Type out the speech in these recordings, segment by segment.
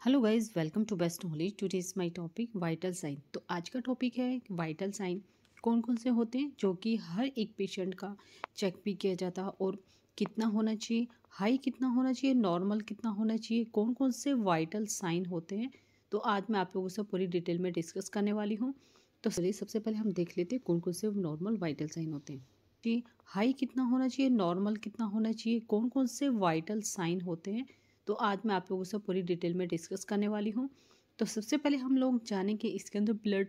Hello guys, welcome to Best Knowledge. Today is my topic vital sign. तो आज का topic है vital sign कौन कौन से होते हैं जो कि हर एक पेशेंट का चेक भी किया जाता है और कितना होना चाहिए, हाई कितना होना चाहिए, नॉर्मल कितना होना चाहिए, कौन कौन से वाइटल साइन होते हैं। तो आज मैं आप लोगों से पूरी डिटेल में डिस्कस करने वाली हूँ। तो चलिए सबसे पहले हम देख लेते हैं कौन कौन से नॉर्मल वाइटल साइन होते हैं कि हाई कितना होना चाहिए, नॉर्मल कितना होना चाहिए, कौन कौन से वाइटल साइन होते हैं। तो आज मैं आप लोगों से पूरी डिटेल में डिस्कस करने वाली हूँ। तो सबसे पहले हम लोग जानें कि इसके अंदर ब्लड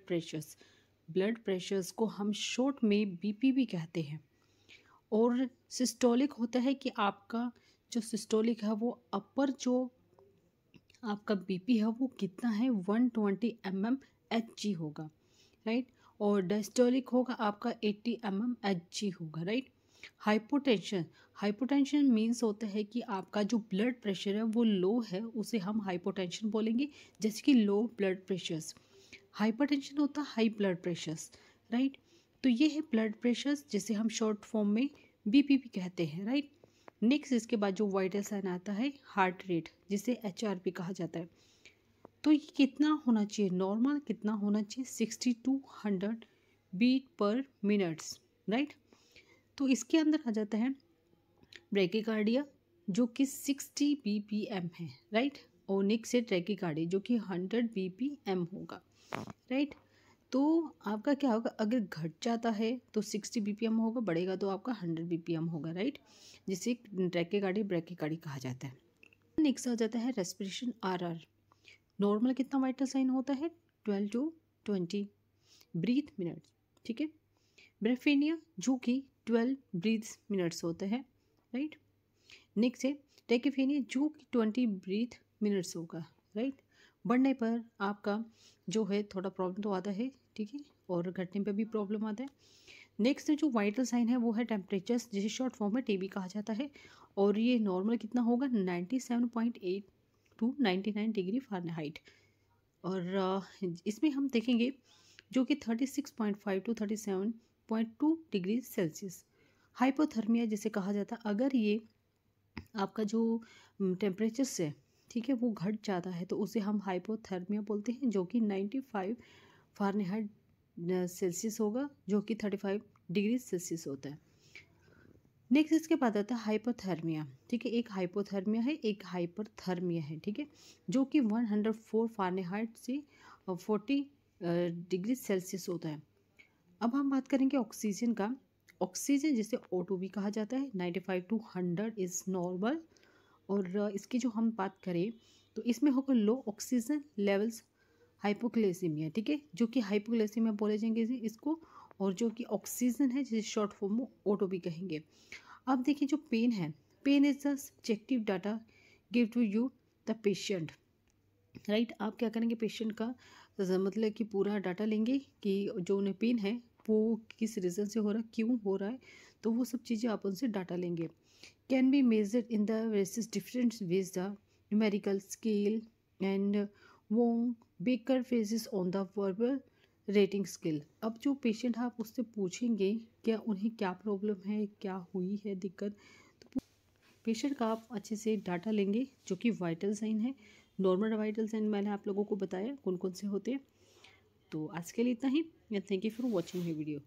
प्रेशर्स को हम शॉर्ट में बीपी भी कहते हैं। और सिस्टोलिक होता है कि आपका जो सिस्टोलिक है वो अपर जो आपका बीपी है वो कितना है 120 mmHg होगा, राइट। और डायस्टोलिक होगा आपका 80 mmHg होगा, राइट। हाइपोटेंशन मीन्स होता है कि आपका जो ब्लड प्रेशर है वो लो है, उसे हम हाइपोटेंशन बोलेंगे। जैसे कि लो ब्लड प्रेशर्स, हाइपरटेंशन होता है हाई ब्लड प्रेशर्स, राइट। तो ये है ब्लड प्रेशर्स जिसे हम शॉर्ट फॉर्म में बीपी भी कहते हैं, राइट। नेक्स्ट इसके बाद जो वाइटल साइन आता है हार्ट रेट, जिसे HRP कहा जाता है। तो ये कितना होना चाहिए, नॉर्मल कितना होना चाहिए 60 to 100 बीट पर मिनट्स, राइट। तो इसके अंदर आ जाता है ब्रैकीकार्डिया जो कि 60 BPM है, राइट। और नेक्स्ट है ट्रैकीकार्डिया जो कि 100 BPM होगा, राइट। तो आपका क्या होगा, अगर घट जाता है तो 60 BPM होगा, बढ़ेगा तो आपका 100 BPM होगा, राइट। जिसे ट्रैकीकार्डिया ब्रैकीकार्डिया कहा जाता है। नेक्स्ट आ जाता है रेस्पिरेशन RR। नॉर्मल कितना वाइटल साइन होता है 12 to 20 ब्रीथ मिनट्स, ठीक है। ब्रेफेनिया जो कि 12 ब्रीथ मिनट्स होते हैं, राइट। नेक्स्ट है टेकिफेनिया जो कि 20 ब्रीथ मिनट्स होगा, राइट। बढ़ने पर आपका जो है थोड़ा प्रॉब्लम तो आता है, ठीक है, और घटने पे भी प्रॉब्लम आता है। नेक्स्ट जो वाइटल साइन है वो है टेम्परेचर, जिसे शॉर्ट फॉर्म में TB कहा जाता है। और ये नॉर्मल कितना होगा 97.8 to 99 डिग्री फ़ारेनहाइट। और इसमें हम देखेंगे जो कि 36.5 to 37.2 डिग्री सेल्सियस। हाइपोथर्मिया जिसे कहा जाता है, अगर ये आपका जो टेम्परेचर से, ठीक है, वो घट जाता है तो उसे हम हाइपोथर्मिया बोलते हैं, जो कि 95 फ़ारेनहाइट सेल्सियस होगा, जो कि 35 डिग्री सेल्सियस होता है। नेक्स्ट इसके बाद आता है हाइपोथर्मिया, ठीक है। एक हाइपोथर्मिया है, एक हाइपरथर्मिया है, ठीक है, जो कि 104 फ़ारेनहाइट से 40 डिग्री सेल्सियस होता है। अब हम बात करेंगे ऑक्सीजन का। ऑक्सीजन जिसे O2 भी कहा जाता है, 95 to 100 इज़ नॉर्मल। और इसकी जो हम बात करें तो इसमें होगा लो ऑक्सीजन लेवल्स, हाइपोग्लाइसीमिया, ठीक है, जो कि हाइपोग्लाइसीमिया बोले जाएंगे इसको। और जो कि ऑक्सीजन है जिसे शॉर्ट फॉर्म में O2 भी कहेंगे। अब देखिए जो पेन है, pain is the subjective data give to you the patient, right. आप क्या करेंगे, पेशेंट का मतलब कि पूरा डाटा लेंगे कि जो उन्हें पेन है वो किस रीज़न से हो रहा है, क्यों हो रहा है, तो वो सब चीज़ें आप उनसे डाटा लेंगे। Can be measured in the various different ways the numerical scale and Wong baker phases on the verbal rating scale. अब जो पेशेंट है आप उससे पूछेंगे क्या उन्हें क्या प्रॉब्लम है, क्या हुई है दिक्कत, तो पेशेंट का आप अच्छे से डाटा लेंगे। जो कि वाइटल साइन है, नॉर्मल वाइटल साइन मैंने आप लोगों को बताया कौन कौन से होते हैं। तो आज के लिए इतना ही। Thank you for watching my video.